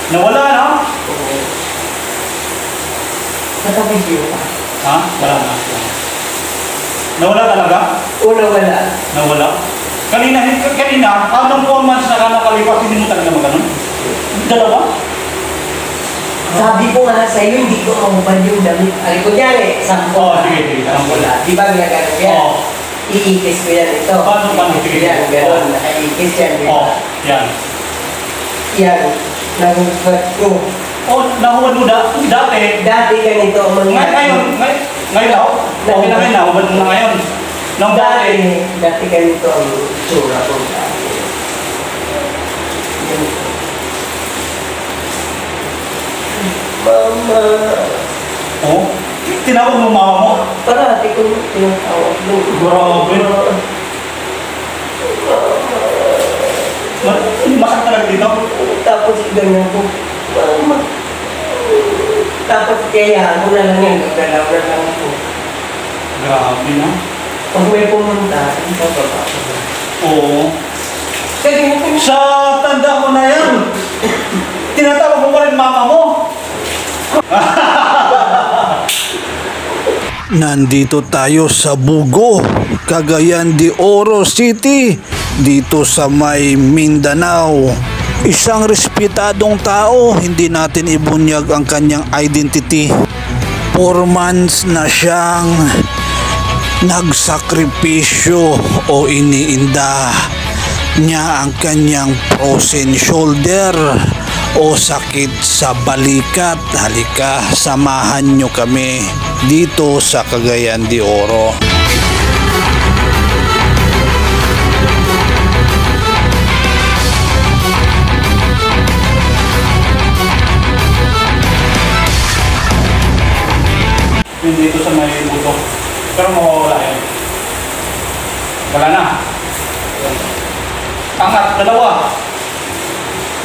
Nawala na? Oo. Naka-video pa. Ha? Wala na. Nawala talaga? Oo, nawala. Nawala? Kanina, anong 4 months na ka nakalipas, hindi mo talaga magano'n? Dalawa? Sabi ko nga sa iyo, hindi ko maubad yung damit. Ay, kunyari, sampo. Sige. Sampo na. Di ba ginagano yan? Oo. Iikis ko yan ito. Paano? Sige. Yan, gano'n. Nakaikis yan. Yan. Yan. Nahubat ko. Nahuwad mo dati? Dati ganito ang mangyari. Ngayon ako? Okay na ngayon, nahuwad mo na ngayon. Dati ganito ang tsura ko. Mama. Tinawag mo mama mo? Parati ko tinatawag mo. Grabe. Masakit talaga dito? Tapos ganyan ko. Mama. Tapos kaya ako na lang yan. Nagdalaw na lang ako. Grabe na. Pag may pumunta, hindi ka baba. Oo. Kasi sa tanda mo na yan, tinatawag mo pa rin mama mo. Nandito tayo sa Bugo, Cagayan de Oro City, dito sa may Mindanao. Isang respetadong tao, hindi natin ibunyag ang kanyang identity. 4 months na siyang nagsakripisyo o iniinda niya ang kanyang frozen shoulder o sakit sa balikat. Halika, samahan nyo kami dito sa Cagayan de Oro. Dito sa may buto. Pero mawawala yan. Wala na. Angat, dalawa.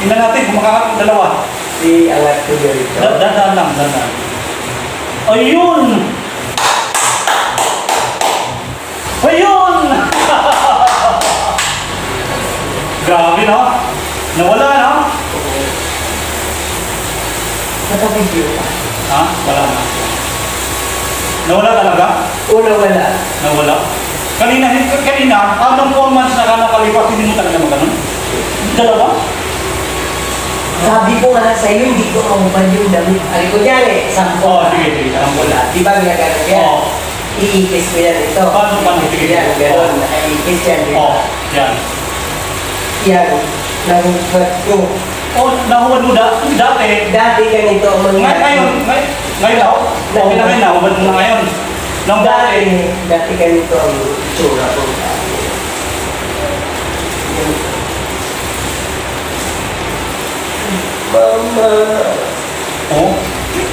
Tingnan natin kung makakat dalawa. angat ko dito. Dadaan lang. Ayun! Ayun! Grabe na. Nawala na. Naka-video pa. Ha? Wala na. Nawala talaga? Oo, nawala. Nawala? Kanina, anong 4 months na ka nakalipas, hindi mo talaga magano'n? Dalawa? Sabi ko nga sa iyo, hindi ko maubad yung damit. Ay, kunyari, sampo. Sige. Sampo na. Di ba ginagano yan? Iikis ko yan ito. Paano? Yan, gano'n. Nakaikis yan. Yan. Yan. Nahubat ko. Nahuwad mo dati? Dati ganito ang mangyari. Ngayon ako? Okay na ngayon, nahuwad mo na ngayon. Dati ganito ang tsura ko. Mama.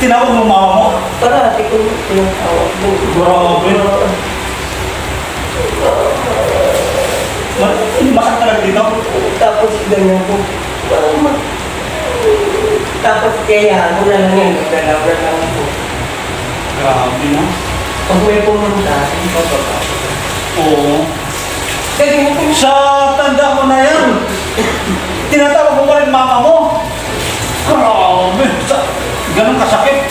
Tinawag mo mama mo? Parati ko tinatawag mo. Grabe. Masakit talaga dito? Tapos ganyan ko. Mama. Tapos kaya ako na lang yan. Nagdalaw na lang ako. Grabe na. Pag may pumunta, hindi ka baba. Oo. Kasi sa tanda mo na yan, tinatawag mo pa rin mama mo. Grabe. Ganun kasakit.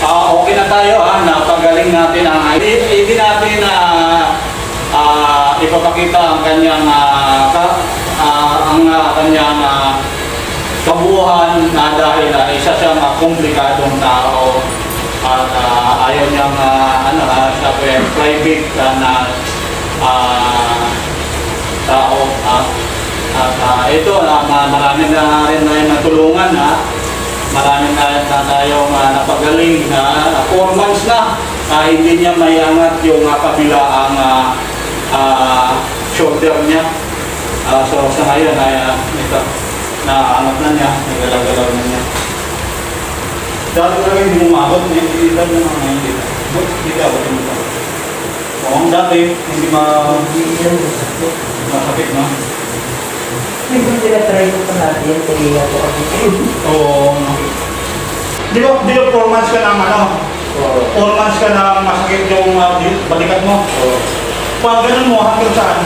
Okay na tayo ha. Napagaling natin ang hindi natin ipapakita ang kanyang kabuuan dahil isa siyang komplikadong tao at ayaw niyang private na tao at ito marami na rin natulungan marami na tayong napagaling 4 months na hindi niya may angat yung kabilaang shoulder niya so sa ngayon ito naangat na niya, nagalaw-galaw na niya. Dati talaga hindi umabot, hindi na ngayon dito. Hindi ka abot mo. Oo, dati hindi masakit na. Hindi ko tinatry ko pa natin yan, tingin ako ako. Oo. Di ba 4 months ka na 4 months ka na masakit yung balikat mo? Pag ganun mo, hanggang saan?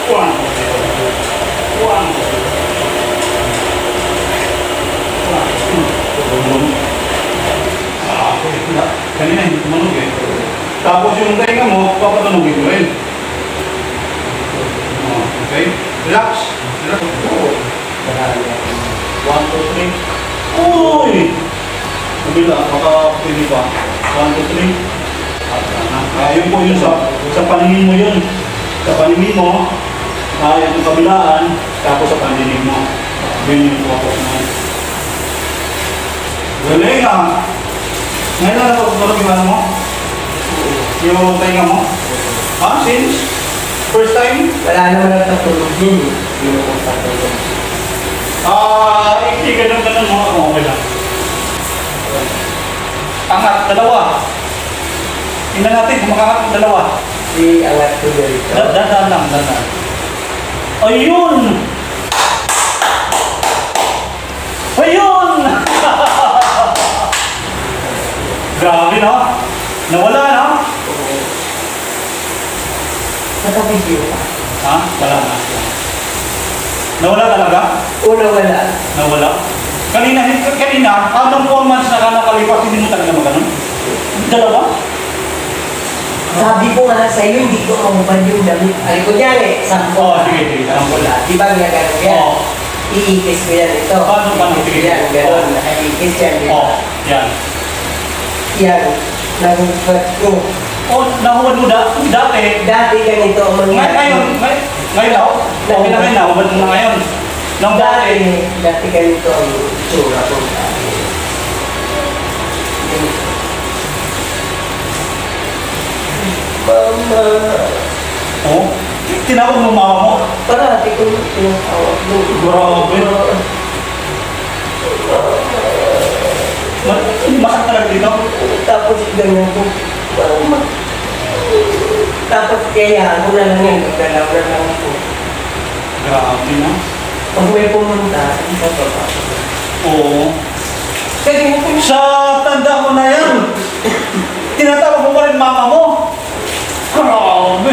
One. One. Kanina hindi tumunog eh. Tapos yung tainga mo, papatunogin mo rin. Okay? Relax. Relax. 1, 2, 3. Uy! Kabila, baka pwede pa. 1, 2, 3. Yun po yun sa paningin mo yun. Sa paningin mo, yung kabilaan, tapos sa paningin mo. Yun yung focus mo. Galing ah! Ngayon na napagtulog yung ano mo? Yung tainga mo? Ha? Since? First time? Wala naman ang tatulog din eh. Sino kong tatulog? Hindi ganun mga kung okay lang. Angat, dalawa. Tingnan natin kung makakat ng dalawa. Si angat ko dito. Dandan lang, dandan. Ayun! Ayun! Grabe no? Nawala no? Nakabidyo pa. Ha? Wala na. Nawala talaga? Una wala. Nawala? Kanina, anong 4 months na nakalipas, hindi mo talaga maganon? Dalawa? Sabi ko nga sa'yo, hindi ko mamupan yung damit. Ay, kunyari, Oo, sige. ang wala. Di ba nga gano'n yan? Oo. Iikis ko yan ito. Paano? Iikis ko yan, gano'n. Nakaikis yan. di ba? Oo, yan. Yan. Nagupat ko. Nahuwad mo dati. Dati ganito ang mangyari. Ngayon ako? Okay na ngayon, nahuwad mo na ngayon. Nung dati. Dati ganito ang tsura ko. Mama. Oo? Tinawag mo mama mo? Parati ko tinatawag mo. Grabe. Masak talaga dito? Tapos ganyan ko. Mama. Tapos kaya ako na lang yan. Magdalaw na lang ako. Grabe na. Pag may pumunta, isa pa pa. Oo. Kasi mo Sa tanda mo na yan, tinatawag mo pa rin mama mo. Grabe.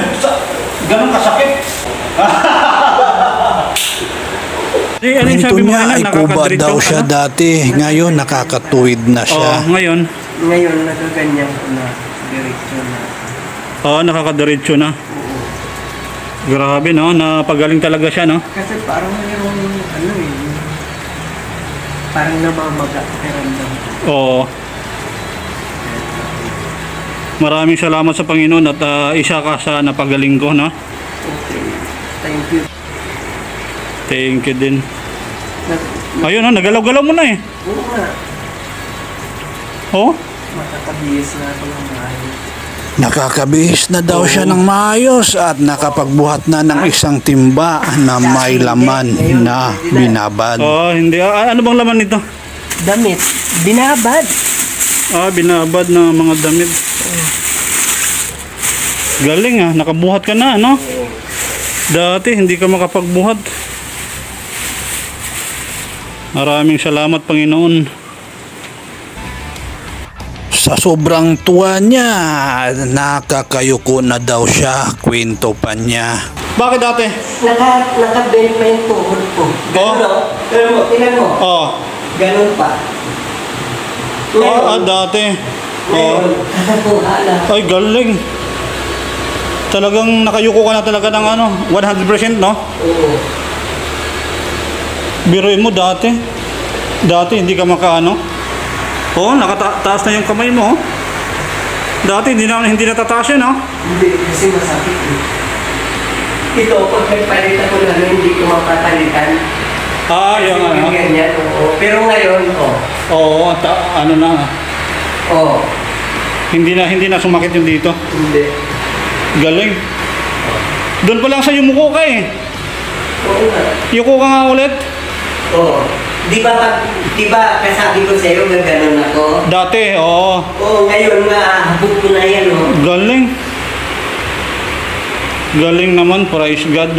Ganun kasakit. Kwento niya ay kuba daw siya dati. Ngayon nakakatuwid na siya. Ngayon? Ngayon, nagaganyan ko na. Direksyon na. Nakakadiretso na. Grabe no, napagaling talaga siya no. Kasi parang mayroong parang namamaga pakiramdam ko. Oo. Maraming salamat sa Panginoon at isa ka sa napagaling ko no. Okay. Thank you. Thank you din. Ayun no, nagalaw-galaw mo na eh. Oo nga. Oh? Makakabihis na ako ng maayos. Nakakabihis na daw siya ng maayos at nakapagbuhat na ng isang timba na may laman na binabad. Hindi. Ano bang laman nito? Damit. Binabad. Binabad na mga damit. Galing nakabuhat ka na, no? Dati hindi ka makapagbuhat. Maraming salamat, Panginoon. Sa sobrang tuwa niya, nakakayuko na daw siya, kwento pa niya. Bakit dati? Naka-bend pa yung tuhod ko. Ganun o. Ganun mo. Tingnan mo. Ganun pa. Dati. Ngayon, kakakuha na. Ay, galing. Talagang nakayuko ka na talaga ng 100%, no? Oo. Biruin mo dati. Dati hindi ka makaano. Nakataas na yung kamay mo. Dati hindi natataas yun, no? Hindi, kasi masakit eh. Ito, pag nagpalit ako na hindi ko mapatalitan. Yung Yung ganyan, oo. Pero ngayon, ano na. hindi Hindi na sumakit yung dito. Hindi. Galing. Doon pa lang sa yumuko ka eh. Oo nga. Yuko ka nga ulit. Oo. Di ba kasabi ko sa'yo, gaganon ako? Dati, oo. Oo, ngayon nga, habog ko na yan, Galing. Galing naman, praise God.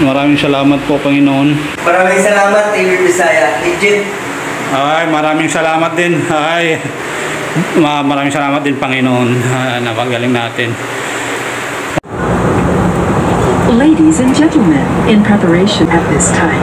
Maraming salamat po, Panginoon. Maraming salamat, Taylor Bisaya. Legit. Ay, maraming salamat din. Ay, maraming salamat din, Panginoon. Napagaling natin. Ladies and gentlemen, in preparation at this time,